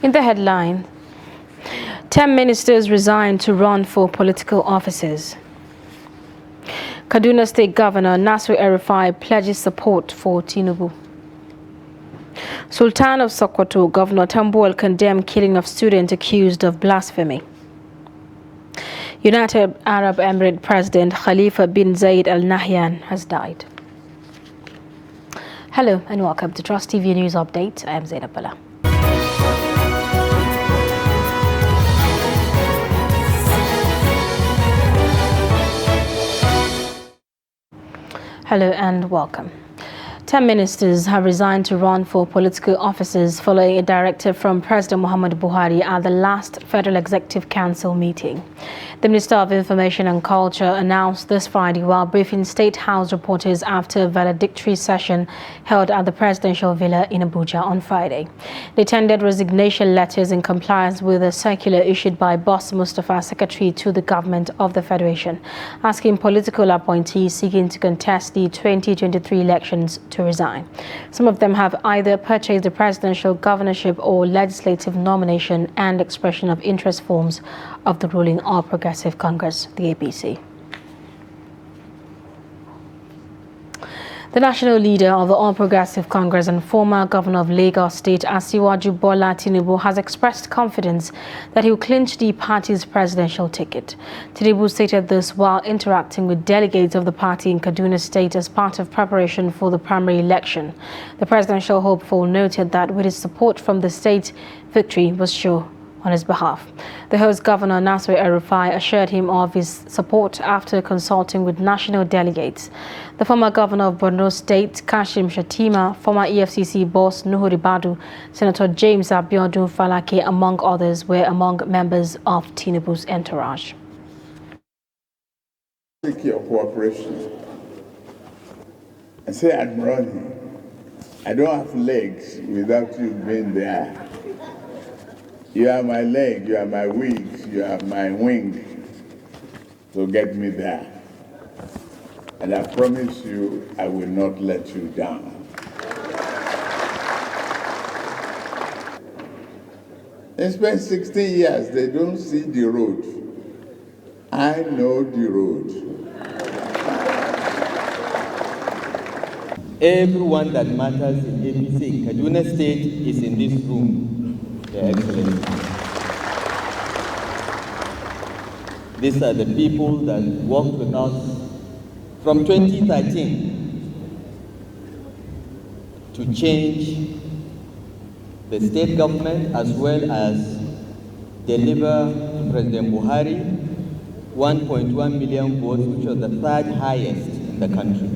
In the headline, 10 ministers resign to run for political offices. Kaduna State Governor Nasir El-Rufai pledges support for Tinubu. Sultan of Sokoto, Governor Tambuwal condemned killing of student accused of blasphemy. United Arab Emirates President Khalifa bin Zayed Al Nahyan has died. Hello and welcome to Trust TV News Update. I am Zainab Bala. Hello and welcome. 10 ministers have resigned to run for political offices following a directive from President Muhammadu Buhari at the last Federal Executive Council meeting. The Minister of Information and Culture announced this Friday while briefing State House reporters after a valedictory session held at the Presidential Villa in Abuja on Friday. They tendered resignation letters in compliance with a circular issued by Boss Mustafa, Secretary to the Government of the Federation, asking political appointees seeking to contest the 2023 elections to resign. Some of them have either purchased the presidential governorship or legislative nomination and expression of interest forms of the ruling All Progressive Congress, the APC. The national leader of the All Progressive Congress and former governor of Lagos State, Asiwaju Bola Tinubu, has expressed confidence that he will clinch the party's presidential ticket. Tinubu stated this while interacting with delegates of the party in Kaduna State as part of preparation for the primary election. The presidential hopeful noted that with his support from the state, victory was sure on his behalf. The host governor Nasir El-Rufai assured him of his support after consulting with national delegates. The former governor of Borno State, Kashim Shettima, former EFCC boss Nuhu Ribadu, Senator James Abiodun Falake, among others, were among members of Tinubu's entourage. Seek your cooperation and say I'm running. I don't have legs without you being there. You are my leg, you are my wings, you are my wing to get me there. And I promise you, I will not let you down. They spent 16 years, they don't see the road. I know the road. Everyone that matters in APC, Kaduna State, is in this room. Your Excellency. These are the people that worked with us from 2013 to change the state government as well as deliver to President Buhari 1.1 million votes, which was the third highest in the country.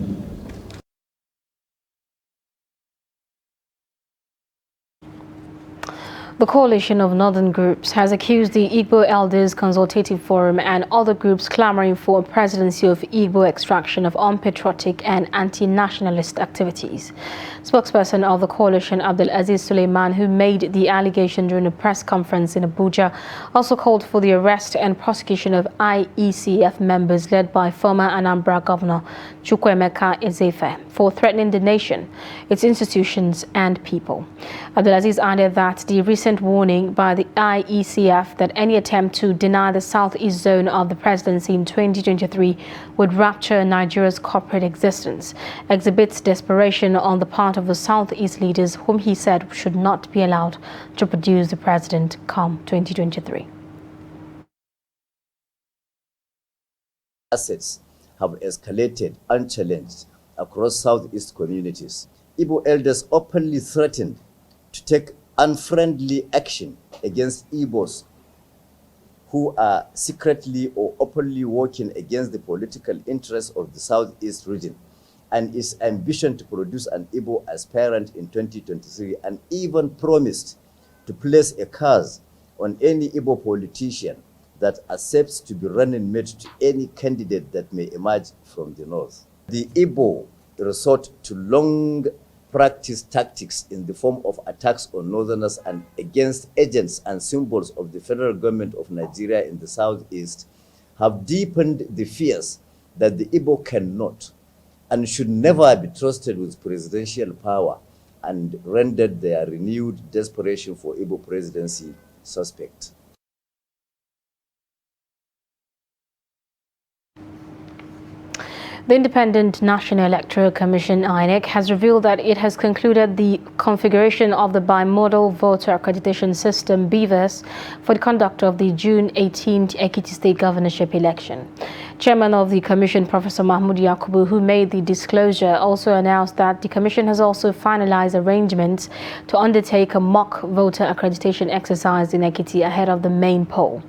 The coalition of northern groups has accused the Igbo Elders Consultative Forum and other groups clamoring for a presidency of Igbo extraction of unpatriotic and anti-nationalist activities. Spokesperson of the coalition, Abdul Aziz Suleiman, who made the allegation during a press conference in Abuja, also called for the arrest and prosecution of IECF members led by former Anambra Governor Chukwuemeka Ezefe for threatening the nation, its institutions and people. Abdul Aziz added that the recent warning by the IECF that any attempt to deny the southeast zone of the presidency in 2023 would rupture Nigeria's corporate existence exhibits desperation on the part of the southeast leaders, whom he said should not be allowed to produce the president come 2023. Assets have escalated unchallenged across southeast communities. Igbo elders openly threatened to take unfriendly action against Igbos who are secretly or openly working against the political interests of the southeast region, and its ambition to produce an Igbo aspirant in 2023, and even promised to place a curse on any Igbo politician that accepts to be running mate to any candidate that may emerge from the north. The Igbo resort to long practice tactics in the form of attacks on northerners and against agents and symbols of the federal government of Nigeria in the southeast have deepened the fears that the Igbo cannot and should never be trusted with presidential power and rendered their renewed desperation for Igbo presidency suspect. The Independent National Electoral Commission (INEC) has revealed that it has concluded the configuration of the bimodal voter accreditation system (BVAS) for the conduct of the June 18th Ekiti State governorship election. Chairman of the Commission, Professor Mahmoud Yakubu, who made the disclosure, also announced that the Commission has also finalized arrangements to undertake a mock voter accreditation exercise in Ekiti ahead of the main poll.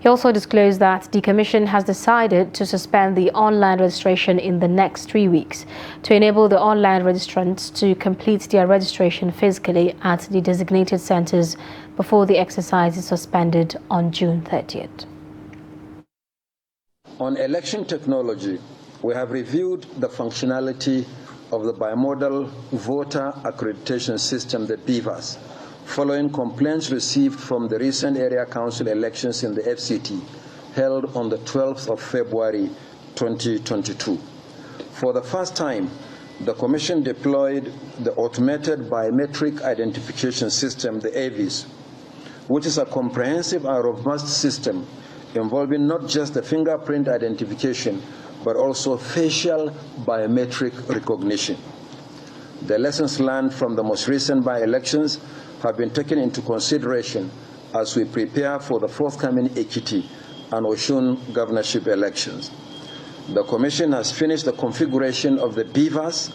He also disclosed that the Commission has decided to suspend the online registration in the next 3 weeks to enable the online registrants to complete their registration physically at the designated centers before the exercise is suspended on June 30th. On election technology, we have reviewed the functionality of the bimodal voter accreditation system, the BVAS, following complaints received from the recent area council elections in the FCT held on the 12th of February 2022. For the first time, the Commission deployed the Automated Biometric Identification System, the AVIS, which is a comprehensive and robust system involving not just the fingerprint identification, but also facial biometric recognition. The lessons learned from the most recent by-elections have been taken into consideration as we prepare for the forthcoming Ekiti and Osun governorship elections. The Commission has finished the configuration of the BVAS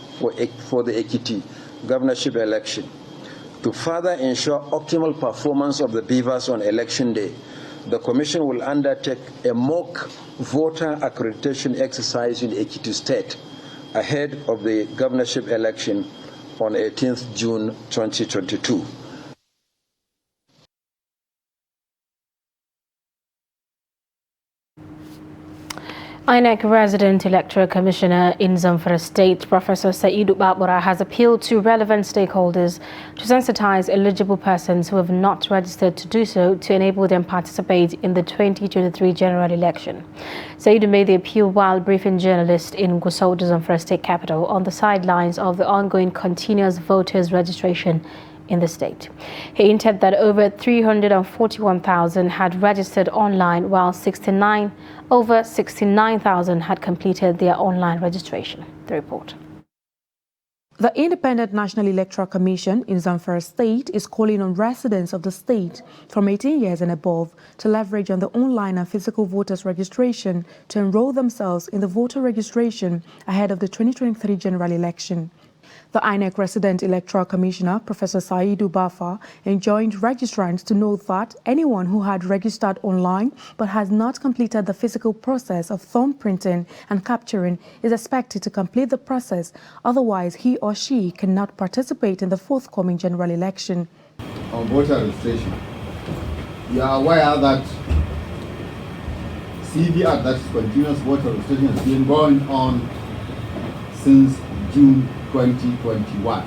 for the Ekiti governorship election. To further ensure optimal performance of the BVAS on election day, the Commission will undertake a mock voter accreditation exercise in Ekiti State ahead of the governorship election on 18th June 2022. INEC resident electoral commissioner in Zamfara State, Professor Saidu Babura, has appealed to relevant stakeholders to sensitize eligible persons who have not registered to do so to enable them participate in the 2023 general election. Saidu made the appeal while briefing journalists in Gusau, the Zamfara State capital, on the sidelines of the ongoing continuous voters registration in the state. He hinted that over 341,000 had registered online, while over 69,000 had completed their online registration. The report. The Independent National Electoral Commission in Zamfara State is calling on residents of the state from 18 years and above to leverage on the online and physical voters registration to enroll themselves in the voter registration ahead of the 2023 general election. The INEC resident electoral commissioner, Professor Saidu Bafa, enjoined registrants to note that anyone who had registered online but has not completed the physical process of thumbprinting and capturing is expected to complete the process, otherwise he or she cannot participate in the forthcoming general election. On voter registration, you are aware that CVR, that is continuous voter registration, has been going on since June 2021.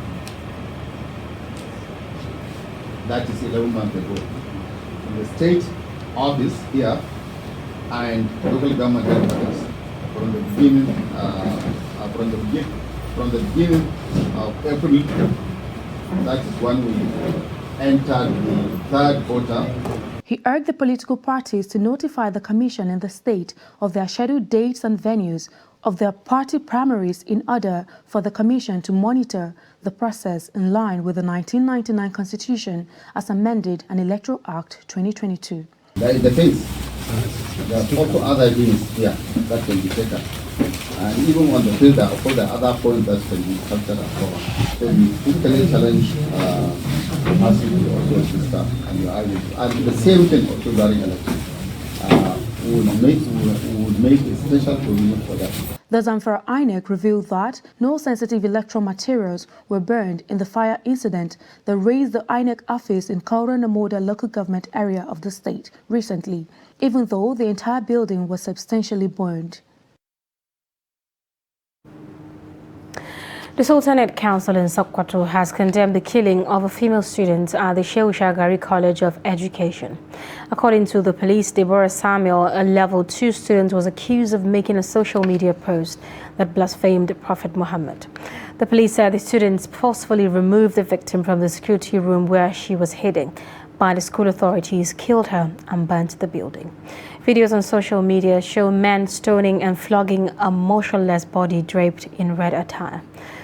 That is 11 months ago. In the state office here and local government headquarters, from the beginning of April, that is when we entered the third voter. He urged the political parties to notify the Commission in the state of their scheduled dates and venues of their party primaries in order for the Commission to monitor the process in line with the 1999 Constitution as amended and Electoral Act 2022. That is the case. There are also other means here that can be taken. And even on the field, there are other points that can be captured and covered. So we physically challenge us to also register and the same thing also during elections. We would make a special provision for that. The Zamfara INEC revealed that no sensitive electoral materials were burned in the fire incident that razed the INEC office in Kaura Namoda local government area of the state recently, even though the entire building was substantially burned. The Sultanate Council in Sokoto has condemned the killing of a female student at the Shehu Shagari College of Education. According to the police, Deborah Samuel, a level 2 student, was accused of making a social media post that blasphemed Prophet Muhammad. The police said the students forcefully removed the victim from the security room where she was hiding, but the school authorities killed her and burnt the building. Videos on social media show men stoning and flogging a motionless body draped in red attire.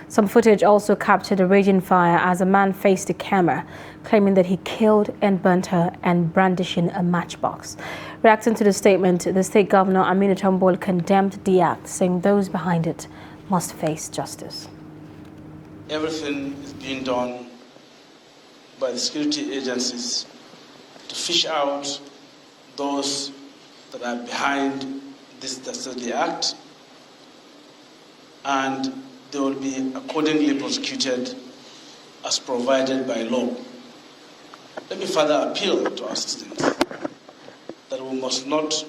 Some footage also captured a raging fire as a man faced the camera, claiming that he killed and burnt her and brandishing a matchbox. Reacting to the statement, the state governor Aminu Tambol condemned the act, saying those behind it must face justice. Everything is being done by the security agencies to fish out those that are behind this dastardly act, and they will be accordingly prosecuted as provided by law. Let me further appeal to our citizens that we must not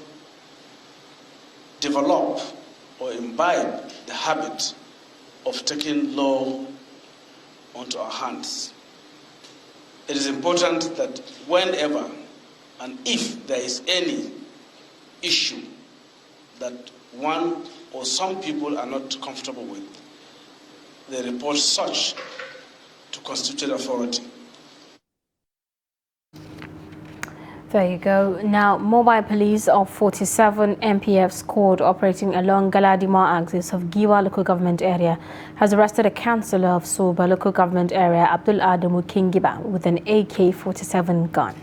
develop or imbibe the habit of taking law onto our hands. It is important that whenever and if there is any issue that one or some people are not comfortable with, they report such to constituted authority. There you go. Now, mobile police of 47 MPF squad operating along Galadima axis of Giwa local government area has arrested a councillor of Soba local government area, Abdul Adamu Kingiba, with an AK-47 gun.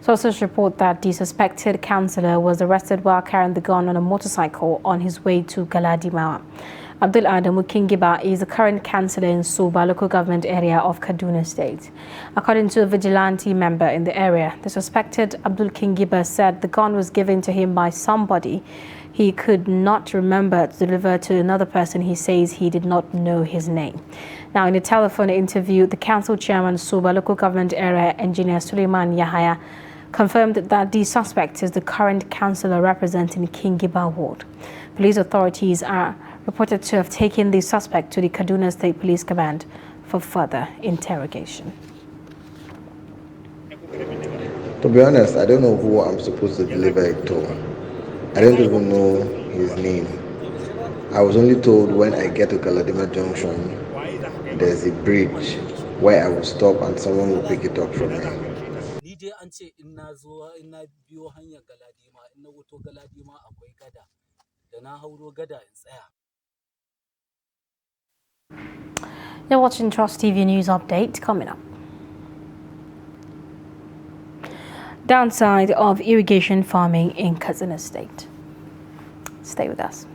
Sources report that the suspected councillor was arrested while carrying the gun on a motorcycle on his way to Galadima. Abdul Adamu Kingiba is the current councillor in Soba local government area of Kaduna State. According to a vigilante member in the area, the suspected Abdul Kingiba said the gun was given to him by somebody he could not remember to deliver to another person he says he did not know his name. Now, in a telephone interview, the council chairman Soba local government area, engineer Suleiman Yahaya, confirmed that the suspect is the current councillor representing Kingiba ward. Police authorities are reported to have taken the suspect to the Kaduna State Police Command for further interrogation. To be honest, I don't know who I'm supposed to deliver it to. I don't even know his name. I was only told when I get to Galadima Junction, there's a bridge where I will stop and someone will pick it up from there. You're watching Trust TV News Update. Coming up. Downside of irrigation farming in Katsina State. Stay with us.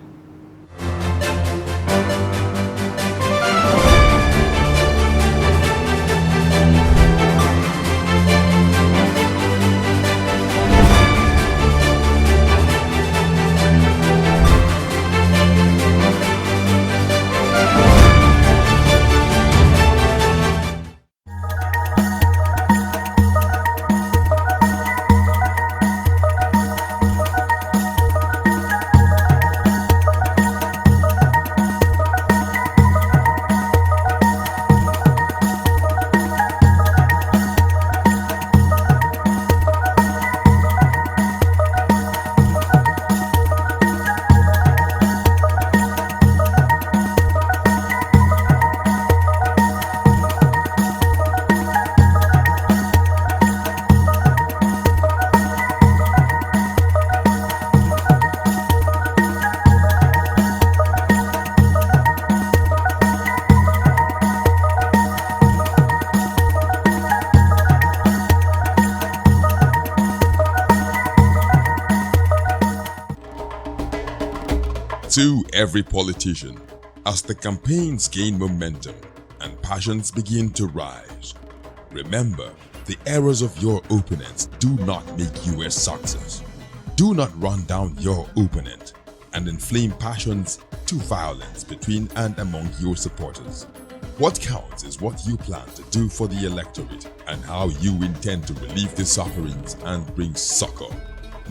To every politician, as the campaigns gain momentum and passions begin to rise, remember, the errors of your opponents do not make you a success. Do not run down your opponent and inflame passions to violence between and among your supporters. What counts is what you plan to do for the electorate and how you intend to relieve the sufferings and bring succor.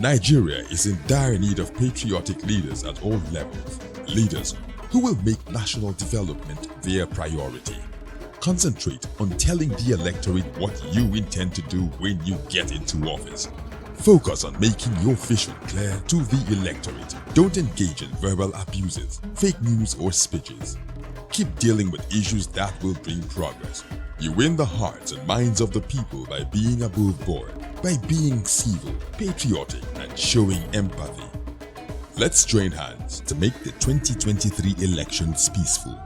Nigeria is in dire need of patriotic leaders at all levels. Leaders who will make national development their priority. Concentrate on telling the electorate what you intend to do when you get into office. Focus on making your vision clear to the electorate. Don't engage in verbal abuses, fake news or speeches. Keep dealing with issues that will bring progress. You win the hearts and minds of the people by being above board, by being civil, patriotic, and showing empathy. Let's join hands to make the 2023 elections peaceful.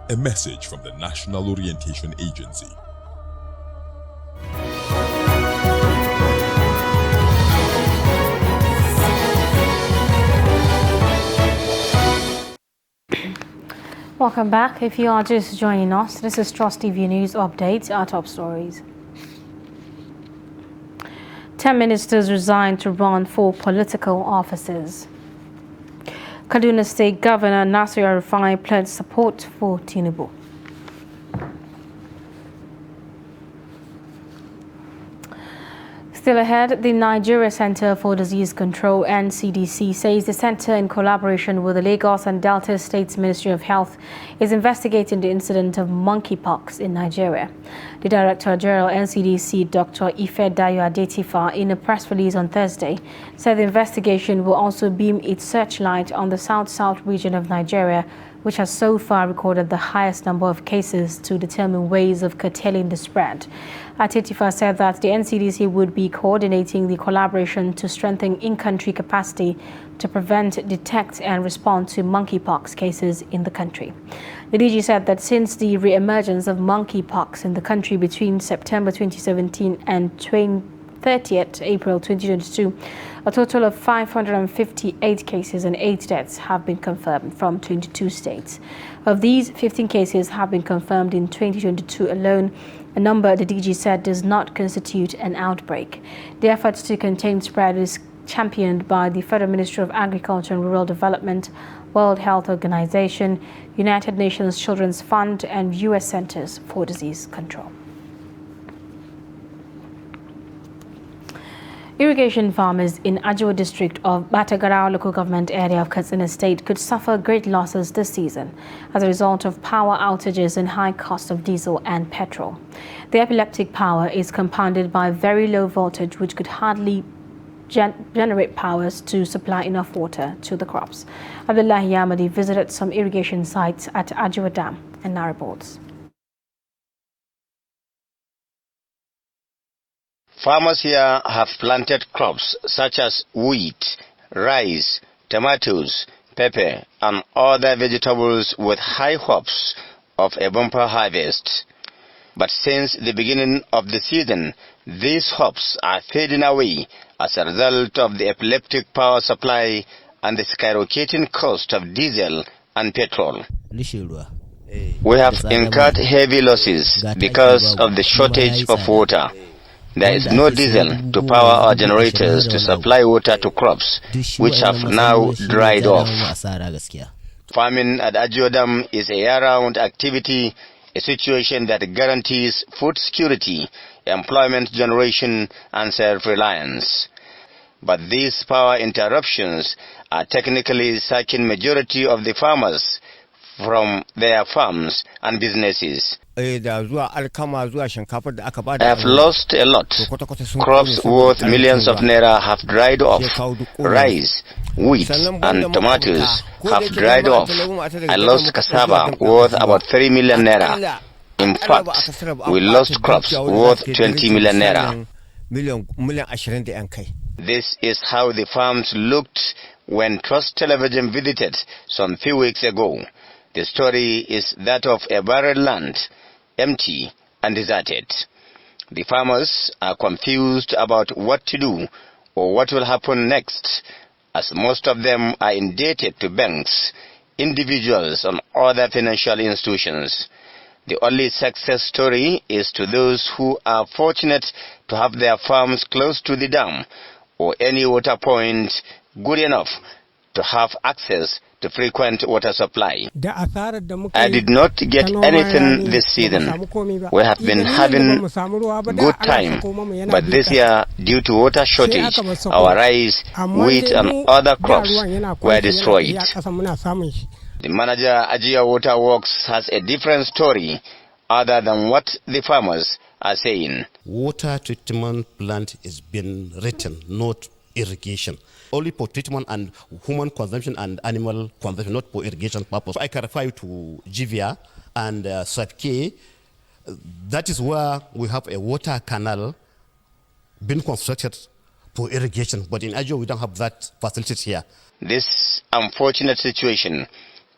A message from the National Orientation Agency. Welcome back. If you are just joining us, this is Trust TV News Update, our top stories. 10 ministers resigned to run for political offices. Kaduna State Governor Nasir El-Rufai pledged support for Tinubu. Still ahead, the Nigeria Center for Disease Control (NCDC) says the center, in collaboration with the Lagos and Delta States Ministry of Health, is investigating the incident of monkeypox in Nigeria. The Director General NCDC, Dr. Ifedayo Adetifa, in a press release on Thursday, said the investigation will also beam its searchlight on the south-south region of Nigeria, which has so far recorded the highest number of cases, to determine ways of curtailing the spread. Adetifa said that the NCDC would be coordinating the collaboration to strengthen in-country capacity to prevent, detect and respond to monkeypox cases in the country. The DG said that since the re-emergence of monkeypox in the country between September 2017 and 30th April 2022, a total of 558 cases and 8 deaths have been confirmed from 22 states. Of these, 15 cases have been confirmed in 2022 alone, a number the DG said does not constitute an outbreak. The efforts to contain spread is championed by the Federal Ministry of Agriculture and Rural Development, World Health Organization, United Nations Children's Fund, and U.S. Centers for Disease Control. Irrigation farmers in Ajo district of Batagara local government area of Katsina State could suffer great losses this season as a result of power outages and high cost of diesel and petrol. The epileptic power is compounded by very low voltage, which could hardly generate powers to supply enough water to the crops. Abdullahi Yamadi visited some irrigation sites at Ajo Dam and now reports. Farmers here have planted crops such as wheat, rice, tomatoes, pepper, and other vegetables with high hopes of a bumper harvest. But since the beginning of the season, these hopes are fading away as a result of the epileptic power supply and the skyrocketing cost of diesel and petrol. We have incurred heavy losses because of the shortage of water. There is no diesel to power our generators to supply water to crops, which have now dried off. Farming at Ajo Dam is a year-round activity, a situation that guarantees food security, employment generation, and self-reliance. But these power interruptions are technically sacking majority of the farmers from their farms and businesses. I have lost a lot. Crops worth millions of naira have dried off. Rice, wheat, and tomatoes have dried off. I lost cassava worth about 3 million naira. In fact, we lost crops worth 20 million naira. This is how the farms looked when Trust Television visited some few weeks ago. The story is that of a barren land, empty and deserted. The farmers are confused about what to do or what will happen next, as most of them are indebted to banks, individuals, and other financial institutions. The only success story is to those who are fortunate to have their farms close to the dam or any water point good enough to have access to frequent water supply. I did not get anything this season. We have been having good time, but this year, due to water shortage, our rice, wheat, and other crops were destroyed. The manager, Ajia Water Works, has a different story other than what the farmers are saying. Water treatment plant is being written, not irrigation. Only for treatment and human consumption and animal consumption, not for irrigation purpose. I clarify to GVA and SAPK, that is where we have a water canal being constructed for irrigation, but in Ajo we don't have that facility here. This unfortunate situation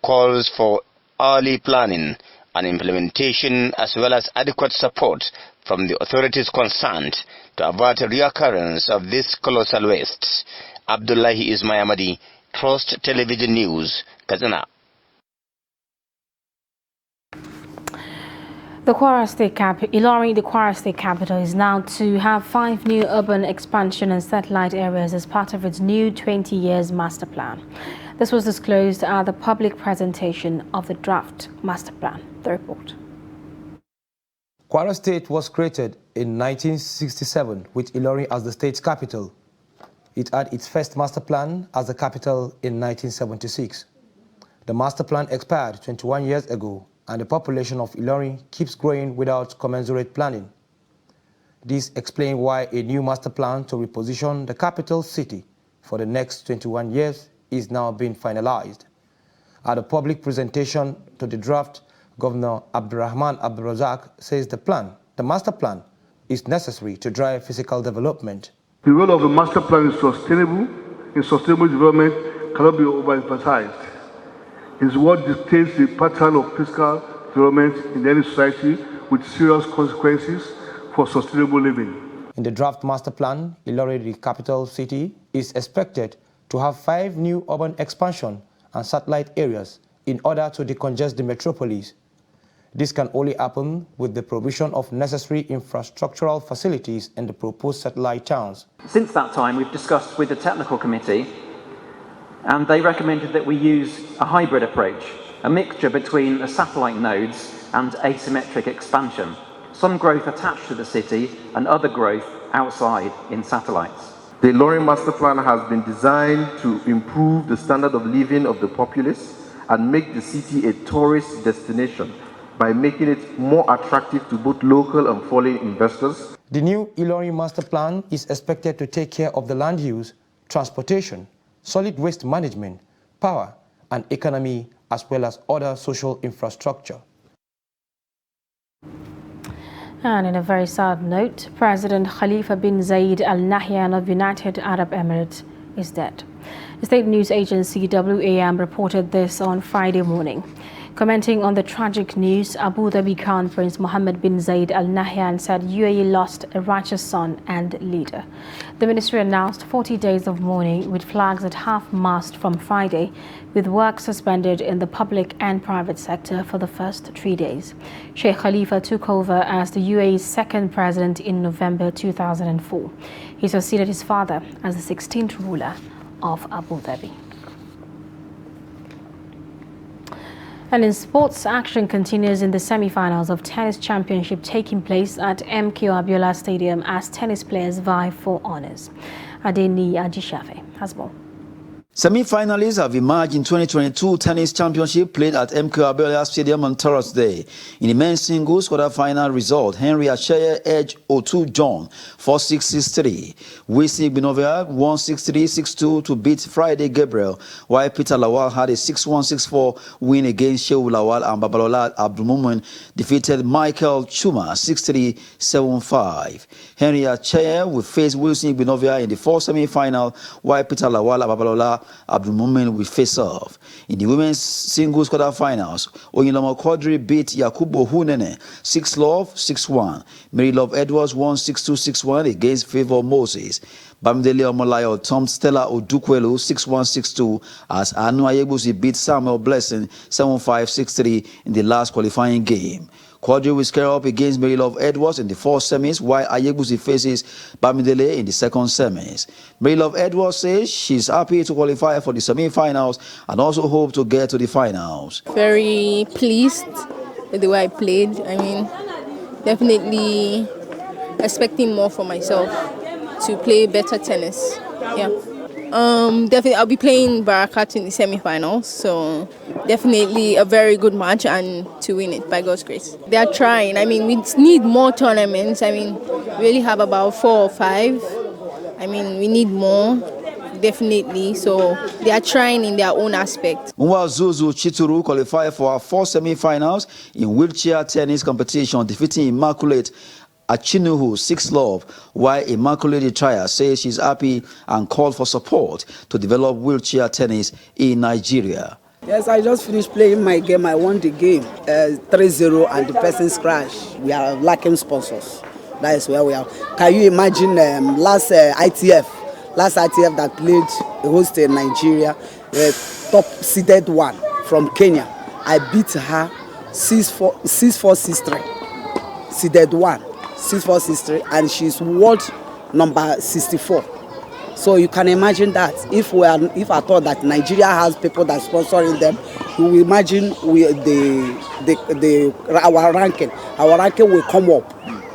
calls for early planning and implementation as well as adequate support from the authorities concerned to avert a reoccurrence of this colossal waste. Abdullahi Ismayamadi, Trust Television News, Kazana. Ilorin, the Kwara State capital, is now to have 5 new urban expansion and satellite areas as part of its new 20 years master plan. This was disclosed at the public presentation of the draft master plan. The report. Kwara State was created in 1967 with Ilorin as the state's capital. It had its first master plan as the capital in 1976. The master plan expired 21 years ago, and the population of Ilorin keeps growing without commensurate planning. This explains why a new master plan to reposition the capital city for the next 21 years is now being finalized. At a public presentation to the draft, Governor Abdurrahman Abdulrazak says the master plan, is necessary to drive physical development. The role of the master plan is sustainable. In sustainable development cannot be overemphasized. It's what dictates the pattern of fiscal development in any society with serious consequences for sustainable living. In the draft master plan, Ilorin, the capital city, is expected to have 5 new urban expansion and satellite areas in order to decongest the metropolis. This can only happen with the provision of necessary infrastructural facilities in the proposed satellite towns. Since that time, we've discussed with the technical committee, and they recommended that we use a hybrid approach, a mixture between the satellite nodes and asymmetric expansion, some growth attached to the city and other growth outside in satellites. The Ilorin Master Plan has been designed to improve the standard of living of the populace and make the city a tourist destination by making it more attractive to both local and foreign investors. The new Ilorin Master Plan is expected to take care of the land use, transportation, solid waste management, power and economy, as well as other social infrastructure. And in a very sad note, President Khalifa bin Zayed Al Nahyan of United Arab Emirates is dead. The state news agency WAM reported this on Friday morning. Commenting on the tragic news, Abu Dhabi Crown Prince Mohammed bin Zayed Al Nahyan said UAE lost a righteous son and leader. The ministry announced 40 days of mourning with flags at half-mast from Friday, with work suspended in the public and private sector for the first 3 days. Sheikh Khalifa took over as the UAE's second president in November 2004. He succeeded his father as the 16th ruler of Abu Dhabi. And in sports, action continues in the semi-finals of tennis championship taking place at MK Abiola Stadium as tennis players vie for honors. Adeni Ajishafe has more. Semi-finalists have emerged in 2022 tennis championship played at MK Abiola Stadium on Thursday. In the men's singles quarter-final result, Henry Acheye edged O2 John 4-6, 6-3. Wisi Binovia won 6-3, 6-2 to beat Friday Gabriel, while Peter Lawal had a 6-1, 6-4 win against Shehu Lawal, and Babalola Abdulmumin defeated Michael Chuma 6-3, 7-5. Henry Acheye will face Wilson Binovia in the fourth semi-final, while Peter Lawal and Babalola Abdulmumin will face off. In the women's singles quarterfinals, Oyinlomo Quadri beat Yakubu Hunene 6-love, 6-1. Mary Love Edwards won 6-2, 6-1 against Favor Moses. Bamidele Omolayo thumped Stella Odukwelu 6-1, 6-2 as Anu Ayebusi beat Samuel Blessing 7-5, 6-3 in the last qualifying game. Quadri will square up against Mary Love Edwards in the fourth semis, while Ayebusi faces Bamidele in the second semis. Mary Love Edwards says she's happy to qualify for the semi-finals and also hope to get to the finals. Very pleased with the way I played. I mean, definitely expecting more from myself to play better tennis. Yeah. Definitely, I'll be playing Barakat in the semi-finals, so definitely a very good match and to win it by God's grace. They are trying. I mean, we need more tournaments. I mean, we really have about 4 or 5. I mean, we need more, definitely. So they are trying in their own aspect. Zuzu Chituru qualified for our 4 semi-finals in wheelchair tennis competition, defeating Immaculate Achinuhu 6-love, while Immaculate Itraya says she's happy and called for support to develop wheelchair tennis in Nigeria. Yes, I just finished playing my game. I won the game 3-0 and the person's crashed. We are lacking sponsors. That is where we are. Can you imagine last ITF that played host in Nigeria, top seeded one from Kenya. I beat her 6-4, 6-3. Seeded one, 6-4, 6-3, and she's world number 64. So you can imagine that if I thought that Nigeria has people that sponsoring them, you will imagine our ranking will come up.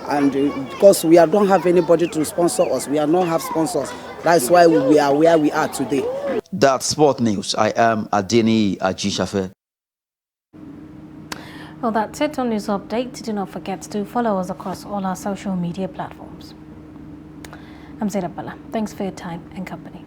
And because we don't have anybody to sponsor us, we don't have sponsors. That's why we are where we are today. That's Sport News. I am Adeni Ajishafe. Well, that's it on News Update. Do not forget to follow us across all our social media platforms. I'm Zainab Bala. Thanks for your time and company.